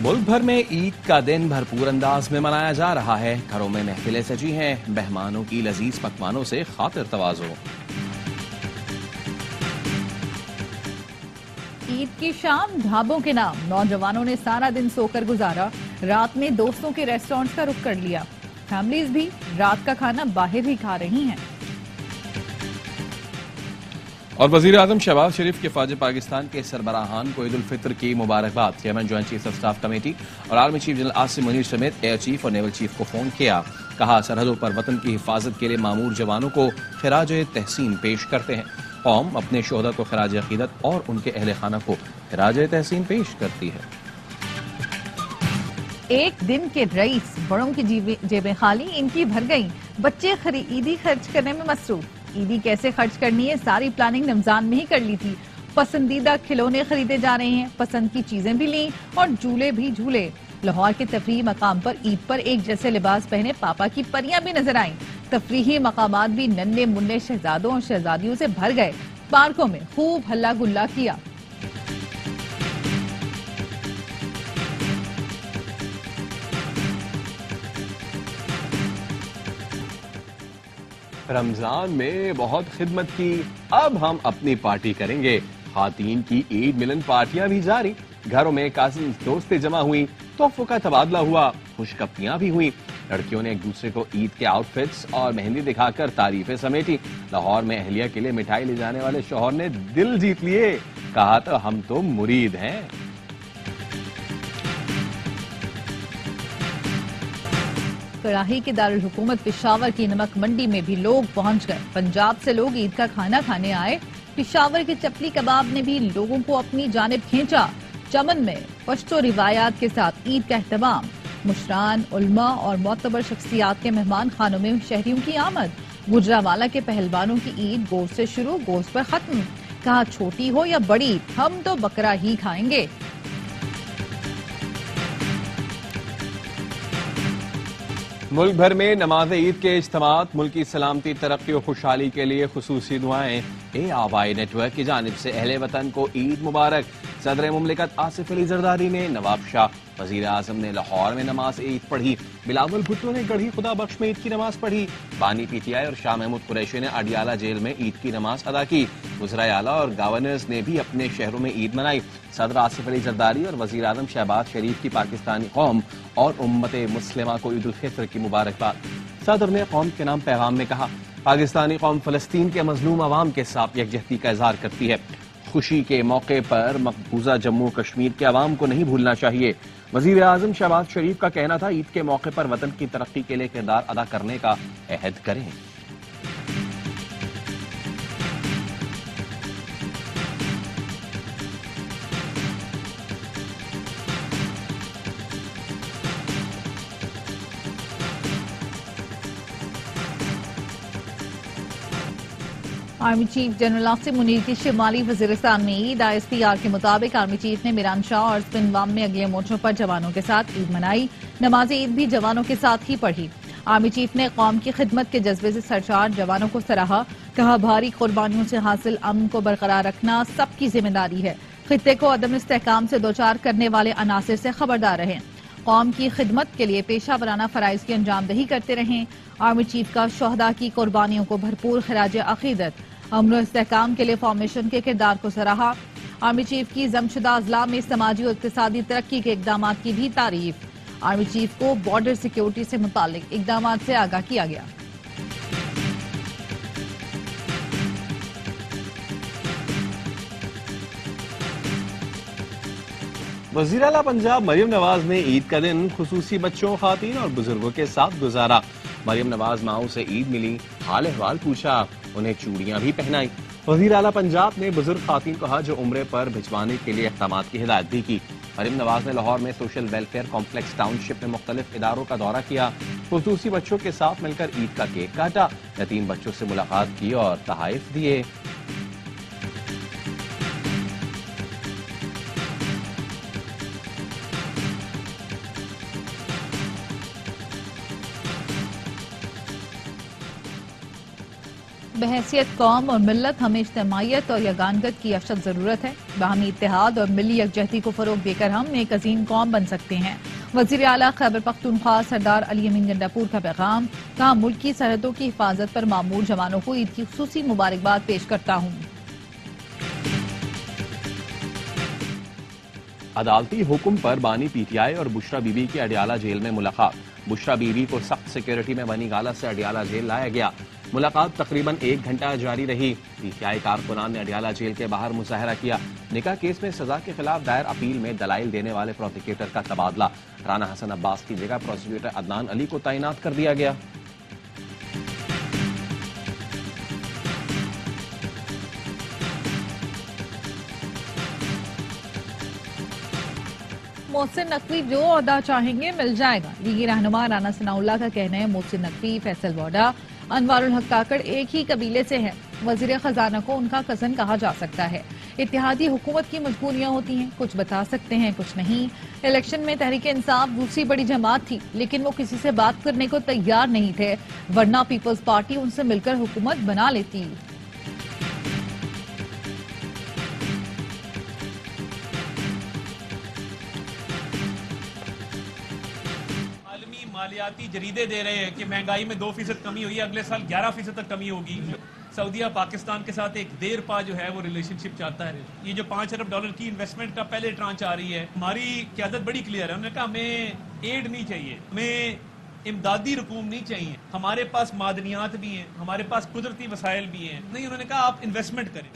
मुल्क भर में ईद का दिन भरपूर अंदाज में मनाया जा रहा है। घरों में महफिलें सजी हैं, मेहमानों की लजीज पकवानों से खातिर तवाज़ो। ईद की शाम ढाबों के नाम नौजवानों ने सारा दिन सोकर गुजारा, रात में दोस्तों के रेस्टोरेंट्स का रुख कर लिया। फैमिलीज भी रात का खाना बाहर ही खा रही हैं। और वज़ीर आज़म शहबाज शरीफ के फ़ौज पाकिस्तान के सरबराहान को ईद उल फितर की मुबारकबाद। Chairman joint chief of staff committee और army chief general Asim Munir समेत एयर चीफ और नेवल चीफ को फ़ोन किया। कहा, सरहदों पर वतन की हिफाजत के लिए मामूर जवानों को खिराज तहसीन पेश करते हैं। कौम अपने शोहदा को खिराज अकीदत और उनके अहल खाना को खिराज तहसीन पेश करती है। एक दिन के रईस, बड़ों की जेबें खाली, इनकी भर गईं। बच्चे ईदी खर्च करने में मसरूफ। ईदी कैसे खर्च करनी है, सारी प्लानिंग रमजान में ही कर ली थी। पसंदीदा खिलौने खरीदे जा रहे हैं, पसंद की चीजें भी ली और झूले भी झूले। लाहौर के तफरीही मकाम पर ईद पर एक जैसे लिबास पहने पापा की परियां भी नजर आईं। तफरीही मकामात भी नन्हे मुन्ने शहजादों और शहजादियों से भर गए। पार्कों में खूब हल्ला गुल्ला किया। रमजान में बहुत खिदमत की, अब हम अपनी पार्टी करेंगे। खातीन की ईद मिलन पार्टियां भी जारी। घरों में काजिन दोस्तें जमा हुई, तोहफों का तबादला हुआ, खुशखबरियां भी हुई। लड़कियों ने एक दूसरे को ईद के आउटफिट्स और मेहंदी दिखाकर तारीफें समेटी। लाहौर में अहलिया के लिए मिठाई ले जाने वाले शौहर ने दिल जीत लिए। कहा, तो हम तो मुरीद हैं। कराही के दारुल हुकूमत पेशावर की नमक मंडी में भी लोग पहुंच गए। पंजाब से लोग ईद का खाना खाने आए। पेशावर के चपली कबाब ने भी लोगों को अपनी जानिब खींचा। चमन में पश्तो रिवायात के साथ ईद का एहतमाम। मुशरान, उल्मा और मोतबर शख्सियात के मेहमान खानों में शहरियों की आमद। गुजरावाला के पहलवानों की ईद गोश्त से शुरू, गोश्त पर खत्म। कहा, छोटी हो या बड़ी, हम तो बकरा ही खाएंगे। मुल्क भर में नमाज ईद के इज्तिमात मुल्क की सलामती, तरक्की और खुशहाली के लिए खुसूसी दुआएं। आवाई नेटवर्क की जानिब से अहले वतन को ईद मुबारक। सदर मुमलिकत आसिफ अली जरदारी ने, नवाब शाह वजीर आजम ने लाहौर में नमाज ईद पढ़ी। बिलावल भुट्टो ने गढ़ी खुदा बख्श में ईद की नमाज पढ़ी। बानी पीटीआई और शाह महमूद कुरैशी ने अडियाला जेल में ईद की नमाज अदा की। वज़राए आला और गवर्नर्स ने भी अपने शहरों में ईद मनाई। सदर आसिफ अली जरदारी और वजीर आजम शहबाज शरीफ की पाकिस्तानी कौम और उम्मत मुस्लिमा को ईद उल फितर की मुबारकबाद। सदर ने कौम के नाम पैगाम में कहा, पाकिस्तानी कौम फलस्तीन के मजलूम अवाम के साथ यकजहती का इजहार करती है। खुशी के मौके पर मकबूजा जम्मू कश्मीर के अवाम को नहीं भूलना चाहिए। वजीर आजम शहबाज शरीफ का कहना था, ईद के मौके पर वतन की तरक्की के लिए किरदार अदा करने का अहद करें। Army chief general Asim Munir की शिमाली वजीरिस्तान में ईद। ISPR के मुताबिक आर्मी चीफ ने मीरान शाह और स्पिनवाम में अगले मोर्चों पर जवानों के साथ ईद मनाई। नमाज ईद भी जवानों के साथ ही पढ़ी। आर्मी चीफ ने कौम की खिदमत के जज्बे से सरशार जवानों को सराहा। कहा, भारी कुर्बानियों से हासिल अमन को बरकरार रखना सबकी जिम्मेदारी है। खित्ते को अदम इस्तेहकाम से दोचार करने वाले अनासिर से खबरदार रहें। कौम की खिदमत के लिए पेशा वराना फराइज की अंजामदही करते रहें। आर्मी चीफ का शोहदा की कुर्बानियों को भरपूर खिराज अकीदत। अमन और इस्तेहकाम के लिए फॉर्मेशन के किरदार को सराहा। आर्मी चीफ की जमशुदा अजला में समाजी और इक्तिसादी तरक्की के इकदाम की भी तारीफ। आर्मी चीफ को बॉर्डर सिक्योरिटी से मुतालिक इकदाम से आगाह किया गया। वज़ीर आला पंजाब मरियम नवाज ने ईद का दिन खुसूसी बच्चों, खातीन और बुजुर्गों के साथ गुजारा। मरियम नवाज माओ से ईद मिली, हाल अहवाल पूछा, उन्हें चूड़ियां भी पहनाई। वज़ीर आला पंजाब ने बुजुर्ग खातीन को हज उम्रे पर भिजवाने के लिए इक़दामात की हिदायत भी की। मरियम नवाज ने लाहौर में सोशल वेलफेयर कॉम्प्लेक्स टाउनशिप में मुख्तलिफ इदारों का दौरा किया। खुसूसी बच्चों के साथ मिलकर ईद का केक काटा, यतीम बच्चों से मुलाकात की और तहाइफ दिए। बहैसियत कौम और मिल्लत हमें इज्तिमाइयत और यगानगत की अशद ज़रूरत है। बाहमी इत्तेहाद और मिली यकजहती को फ़रोग देकर हम एक अजीम कौम बन सकते हैं। वज़ीर आला खैबर पख्तूनख्वा सरदार अली अमीन गंडापुर का पैगाम। कहा, मुल्क की सरहदों की हिफाजत पर मामूर जवानों को ईद की खुसूसी मुबारकबाद पेश करता हूँ। अदालती हुक्म पर बानी पीटीआई और बुशरा बीबी की अडियाला जेल में मुलाकात। बुशरा बीबी को सख्त सिक्योरिटी में बनी गाला से अडियाला जेल लाया गया। मुलाकात तकरीबन 1 घंटा जारी रही। पीटीआई कारकुनान ने अडियाला जेल के बाहर मुजाहरा किया। निकाह केस में सजा के खिलाफ दायर अपील में दलाइल देने वाले प्रोसिक्यूटर का तबादला। राना हसन अब्बास की जगह प्रोसिक्यूटर अदनान अली को तैनात कर दिया गया। मोहसिन नकवी जो ओहदा चाहेंगे मिल जाएगा। लीगी रहनुमा राना सनाउल्लाह का कहना है, मोहसिन नकवी, फैसल वोडा, अनवारुल हक काकड़ एक ही कबीले से है। वजीर खजाना को उनका कजन कहा जा सकता है। इत्तेहादी हुकूमत की मजबूरियां होती हैं, कुछ बता सकते हैं कुछ नहीं। इलेक्शन में तहरीक इंसाफ दूसरी बड़ी जमात थी, लेकिन वो किसी से बात करने को तैयार नहीं थे, वरना पीपल्स पार्टी उनसे मिलकर हुकूमत बना लेती। मालियाती जरीदे दे रहे हैं कि महंगाई में 2% कमी हुई है, अगले साल 11% तक कमी होगी। सऊदीया पाकिस्तान के साथ एक देर पा जो है वो रिलेशनशिप चाहता है। ये जो $5 अरब की इन्वेस्टमेंट का पहले ट्रांच आ रही है, हमारी क़यादत बड़ी क्लियर है। उन्होंने कहा हमें एड नहीं चाहिए, हमें इमदादी रकूम नहीं चाहिए, हमारे पास मादनियात भी हैं, हमारे पास कुदरती वसाइल भी हैं। नहीं, उन्होंने कहा आप इन्वेस्टमेंट करें।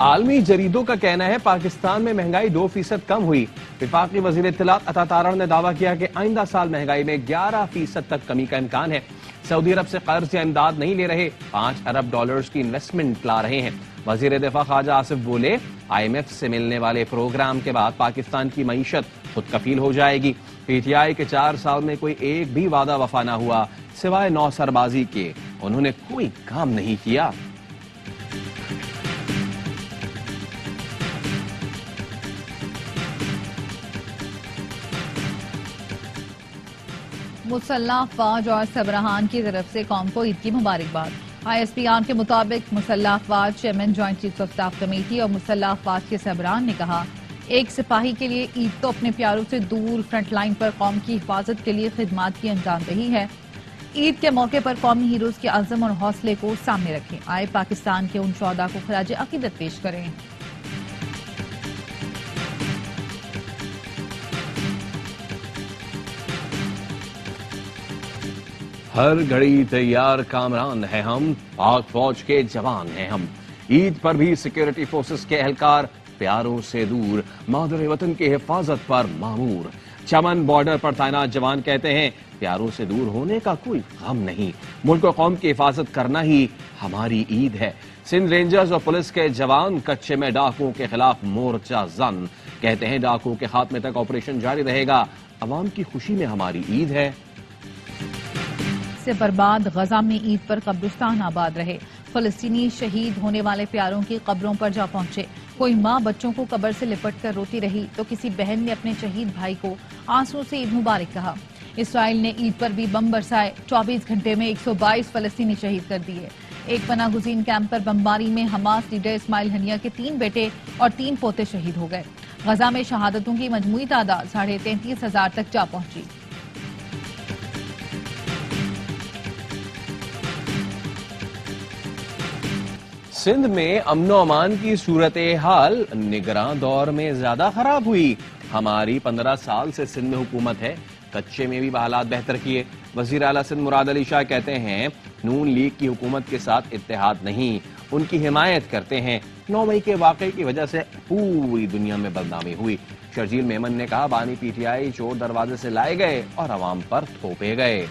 आलमी जरीदों का कहना है पाकिस्तान में महंगाई 2% कम हुई। विफाकी वजीर इत्तलात अता तारण ने दावा किया कि आइंदा साल महंगाई में 11% तक कमी का इम्कान है। सऊदी अरब से कर्ज या इमदाद नहीं ले रहे, $5 अरब की इन्वेस्टमेंट ला रहे हैं। वजीर दिफा ख्वाजा आसिफ बोले, IMF से मिलने वाले प्रोग्राम के बाद पाकिस्तान की मईशत खुद कफील हो जाएगी। पीटीआई के 4 साल में कोई एक भी वादा वफा न हुआ, सिवाय नौसरबाजी के उन्होंने कोई काम नहीं किया। मुसल्लह अफवाज और सबराहान की तरफ से कौम को ईद की मुबारकबाद। ISPR के मुताबिक मुसल्लह अफवाज chairman joint chief of staff committee और मुसल्लह अफवाज के सबराहान ने कहा, एक सिपाही के लिए ईद तो अपने प्यारों से दूर फ्रंट लाइन पर कौम की हिफाजत के लिए खिदमात की अंजामदही है। ईद के मौके पर कौमी हीरोज के अज़म और हौसले को सामने रखें। आए पाकिस्तान के उन शोहदा को खराज अकीदत पेश करें। हर घड़ी तैयार कामरान है हम, पाक फौज के जवान हैं हम। ईद पर भी सिक्योरिटी फोर्सेस के एहलकार प्यारों से दूर, मादर वतन की हिफाजत पर मामूर। चमन बॉर्डर पर तैनात जवान कहते हैं, प्यारों से दूर होने का कोई गम नहीं, मुल्क और कौम की हिफाजत करना ही हमारी ईद है। सिंध रेंजर्स और पुलिस के जवान कच्चे में डाकुओं के खिलाफ मोर्चा जन, कहते हैं डाकुओं के खात्मे तक ऑपरेशन जारी रहेगा। अवाम की खुशी में हमारी ईद है। से बर्बाद गजा में ईद पर कब्रिस्तान आबाद रहे। फलस्तीनी शहीद होने वाले प्यारों की कब्रों पर जा पहुंचे। कोई माँ बच्चों को कब्र से लिपट कर रोती रही तो किसी बहन ने अपने शहीद भाई को आंसू से ईद मुबारक कहा। इसराइल ने ईद पर भी बम बरसाए। 24 घंटे में 122 फलस्तीनी शहीद कर दिए। एक पनागुज़ीन कैंप पर बमबारी में हमास लीडर इस्माइल हनिया के 3 बेटे और 3 पोते शहीद हो गए। गजा में शहादतों की मजमूई तादाद 33,500 तक जा पहुंची। सिंध में अमनो अमान की सूरत हाल निगरान दौर में ज्यादा खराब हुई। हमारी 15 साल से सिंध में हुकूमत है, कच्चे में भी हालात बेहतर किए। वजीर आला सिंध मुराद अली शाह कहते हैं, नून लीग की हुकूमत के साथ इत्तेहाद नहीं, उनकी हिमायत करते हैं। 9 मई के वाकये की वजह से पूरी दुनिया में बदनामी हुई। शर्जील मेमन ने कहा, बानी पीटीआई चोर दरवाजे से लाए गए और अवाम पर थोपे गए।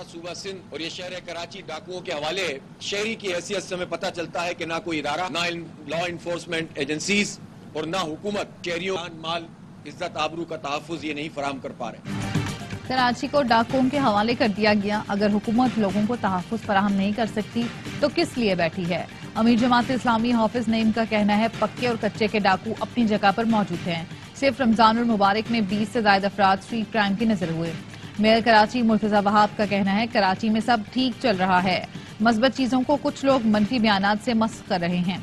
सूबा सिंध और ये शहर कराची डाकुओं के हवाले, शहरी की हैसियत से हमें पता चलता है कि ना कोई इदारा, ना लॉ इन्फोर्समेंट एजेंसीज और ना हुकूमत शहरियों माल इज्जत आबरू का तहफ़्फ़ुज़ ये नहीं फराहम कर पा रहे। कराची को डाकुओं के हवाले कर दिया गया। अगर हुकूमत लोगों को तहफ़्फ़ुज़ फराहम नहीं कर सकती तो किस लिए बैठी है। अमीर जमात इस्लामी हाफिज नईम का कहना है, पक्के और कच्चे के डाकू अपनी जगह पर मौजूद हैं। صرف رمضان المبارک میں 20 سے زائد افراد اسٹریٹ کرائم کی نظر ہوئے۔ میئر کراچی مرتضی وہاب کا کہنا ہے کراچی میں سب ٹھیک چل رہا ہے، مثبت چیزوں کو کچھ لوگ منفی بیانات سے مسخ کر رہے ہیں۔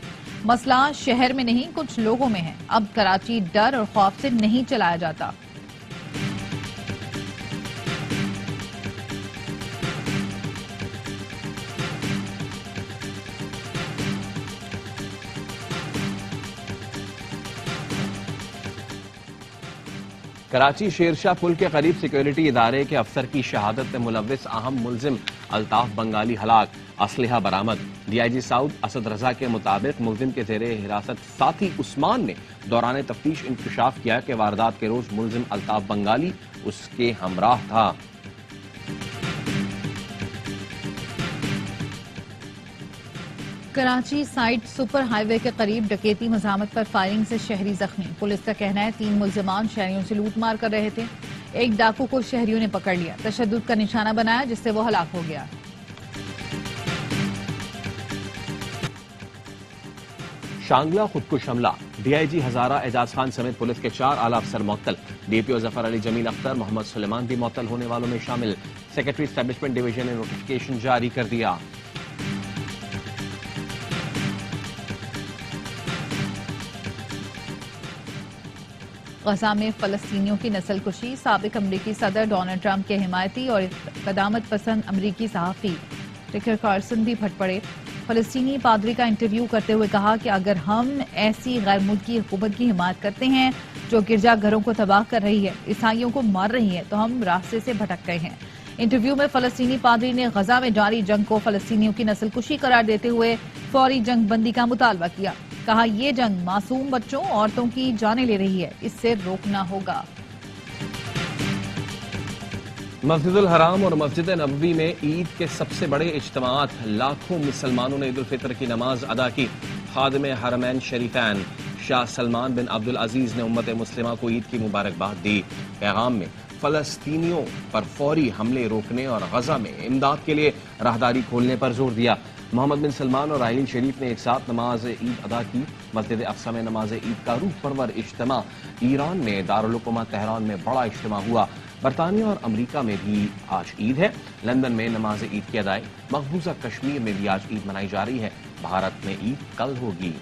مسئلہ شہر میں نہیں کچھ لوگوں میں ہے، اب کراچی ڈر اور خوف سے نہیں چلایا جاتا۔ کراچی شیرشاہ پل کے قریب سیکیورٹی ادارے کے افسر کی شہادت میں ملوث اہم ملزم الطاف بنگالی ہلاک، اسلحہ برآمد۔ D I G south Asad Raza کے مطابق ملزم کے زیر حراست ساتھی عثمان نے دوران تفتیش انکشاف کیا کہ واردات کے روز ملزم الطاف بنگالی اس کے ہمراہ تھا۔ کراچی سائٹ سپر ہائی وے کے قریب ڈکیتی مزاحمت پر فائرنگ سے شہری زخمی، پولیس کا کہنا ہے 3 ملزمان شہریوں سے لوٹ مار کر رہے تھے، ایک ڈاکو کو شہریوں نے پکڑ لیا، تشدد کا نشانہ بنایا جس سے وہ ہلاک ہو گیا۔ شانگلہ خودکش حملہ، ڈی آئی جی ہزارہ اعجاز خان سمیت پولیس کے 4 اعلی افسر معطل، ڈی پی او ظفر علی جمیل اختر، محمد سلیمان بھی معطل ہونے والوں میں شامل۔ سیکرٹری اسٹیبلشمنٹ ڈویژن نے نوٹیفکیشن جاری کر دیا۔ غزہ میں فلسطینیوں کی نسل کشی، سابق امریکی صدر ڈونلڈ ٹرمپ کے حمایتی اور قدامت پسند امریکی صحافی ٹکر کارسن بھی پھٹ پڑے۔ فلسطینی پادری کا انٹرویو کرتے ہوئے کہا کہ اگر ہم ایسی غیر ملکی حکومت کی حمایت کرتے ہیں جو گرجا گھروں کو تباہ کر رہی ہے، عیسائیوں کو مار رہی ہے، تو ہم راستے سے بھٹک گئے ہیں۔ انٹرویو میں فلسطینی پادری نے غزہ میں جاری جنگ کو فلسطینیوں کی نسل کشی قرار دیتے ہوئے فوری جنگ بندی کا مطالبہ کیا۔ کہا یہ جنگ معصوم بچوں عورتوں کی جانیں لے رہی ہے، اس سے روکنا ہوگا۔ مسجد الحرام اور مسجد نبوی میں عید کے سب سے بڑے اجتماعات، لاکھوں مسلمانوں نے عید الفطر کی نماز ادا کی۔ خادم حرمین شریفین شاہ سلمان بن عبدالعزیز نے امت مسلمہ کو عید کی مبارکباد دی۔ پیغام میں فلسطینیوں پر فوری حملے روکنے اور غزہ میں امداد کے لیے راہداری کھولنے پر زور دیا۔ محمد بن سلمان اور آئلین شریف نے ایک ساتھ نماز عید ادا کی۔ مسجد اقصی میں نماز عید کا روح پرور اجتماع۔ ایران میں دارالحکومت تہران میں بڑا اجتماع ہوا۔ برطانیہ اور امریکہ میں بھی آج عید ہے۔ لندن میں نماز عید کی ادائیگی۔ مقبوضہ کشمیر میں بھی آج عید منائی جا رہی ہے۔ بھارت میں عید کل ہوگی۔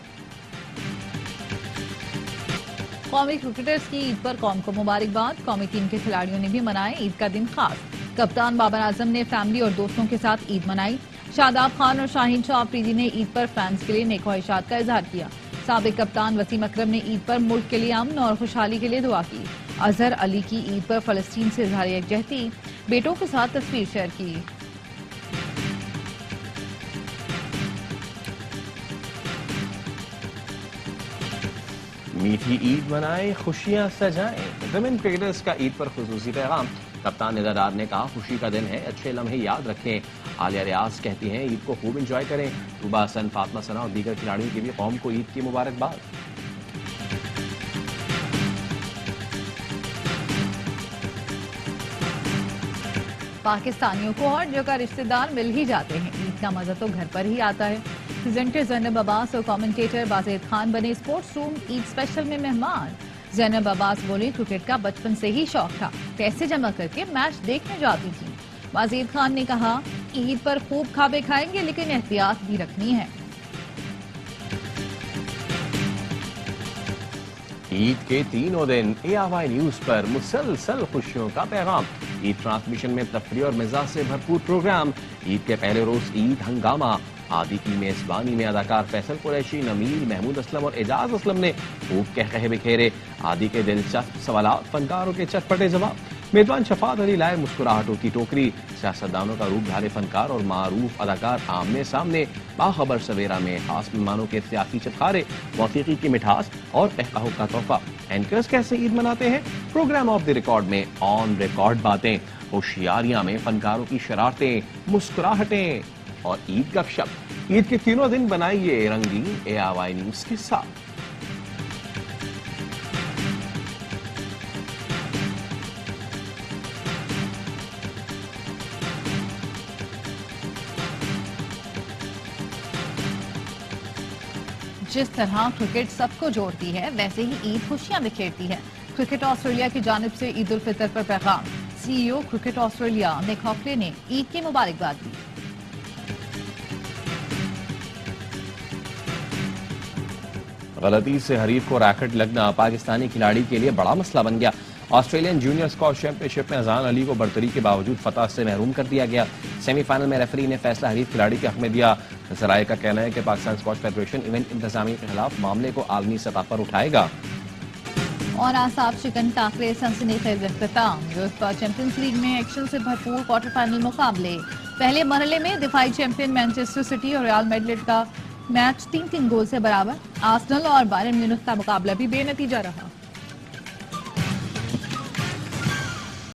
قومی کرکٹرز کی عید پر قوم کو مبارکباد، قومی ٹیم کے کھلاڑیوں نے بھی منائے عید کا دن خاص۔ کپتان بابر اعظم نے فیملی اور دوستوں کے ساتھ عید منائی۔ شاداب خان اور شاہین شاہ آفریدی نے عید پر فینس کے لیے نیک خواہشات کا اظہار کیا۔ سابق کپتان وسیم اکرم نے عید پر ملک کے لیے امن اور خوشحالی کے لیے دعا کی۔ اظہر علی کی عید پر فلسطین سے اظہار یکجہتی، بیٹوں کے ساتھ تصویر شیئر کی۔ میٹھی عید منائیں، خوشیاں سجائیں۔ ویمن کرکٹرز کا عید پر خصوصی پیغام۔ کپتان ندا ڈار نے کہا خوشی کا دن ہے، اچھے لمحے یاد رکھیں۔ عالیہ ریاض کہتی ہیں عید کو خوب انجوائے کریں۔ طوبہ حسن، فاطمہ ثنا اور دیگر کھلاڑیوں کی بھی قوم کو عید کی مبارکباد۔ پاکستانیوں کو ہر جگہ رشتہ دار مل ہی جاتے ہیں، عید کا مزہ تو گھر پر ہی آتا ہے۔ پریزنٹر زینب عباس اور کامنٹیٹر بازید خان بنے اسپورٹس روم عید اسپیشل میں مہمان۔ زینب عباس بولی کرکٹ کا بچپن سے ہی شوق تھا، پیسے جمع کر کے میچ دیکھنے جاتی تھی۔ بازید خان نے کہا عید پر خوب کھابے کھائیں گے لیکن احتیاط بھی رکھنی ہے۔ عید کے تینوں دن ARY نیوز پر مسلسل خوشیوں کا پیغام۔ عید ٹرانسمیشن میں تفریح اور مزاح سے بھرپور پروگرام۔ عید کے پہلے روز عید ہنگامہ۔ عادی کی میزبانی میں اداکار فیصل قریشی، نمیل، محمود اسلم اور اعجاز اسلم نے خوب قہقہے بکھیرے۔ عادی کے دلچسپ سوالات، فنکاروں کے چٹپٹے جواب۔ میزبان شفاعت علی لائے مسکراہٹوں کی ٹوکری۔ سیاستدانوں کا روپ ڈھالے فنکار اور معروف اداکار آمنے سامنے۔ باخبر سویرا میں خاص مہمانوں کے سیاسی چٹخارے، موسیقی کی مٹھاس اور قہقہوں کا تحفہ۔ اینکرز کیسے عید مناتے ہیں؟ پروگرام آف دی ریکارڈ میں آن ریکارڈ باتیں، ہوشیاریاں میں فنکاروں کی شرارتیں، مسکراہٹیں اور عید گپ شپ۔ عید کے تینوں دن بنائیے رنگین ARY نیوز کے ساتھ۔ جس طرح کرکٹ سب کو جوڑتی ہے ویسے ہی عید خوشیاں بکھیرتی ہے۔ کرکٹ آسٹریلیا کی جانب سے عید الفطر پر پیغام. CEO کرکٹ آسٹریلیا نک ہاکلے نے عید کی مبارکباد دی. غلطی سے حریف کو ریکٹ لگنا پاکستانی کھلاڑی کے لیے بڑا مسئلہ بن گیا. آسٹریلین جونیئر اسکواش چیمپئن شپ میں اذان علی کو برتری کے باوجود فتح سے محروم کر دیا گیا. سیمی فائنل میں ریفری نے فیصلہ حریف کھلاڑی کے حق میں دیا. ذرائع کا کہنا ہے کہ پاکستان اسکواش فیڈریشن ایونٹ انتظامیہ کے خلاف معاملے کو عالمی سطح پر اٹھائے گا. اور آصاب چکن ٹاکرے سنسنی خیز اختتام. یوفا چیمپئنز لیگ میں ایکشن سے بھرپور کوارٹر فائنل مقابلے. پہلے مرحلے میں دفاعی چیمپئن مانچسٹر سٹی اور ریال میڈرڈ کا میچ 3-3 گول سے برابر. آرسنل اور بائرن میونخ کا مقابلہ بھی بے نتیجہ رہا.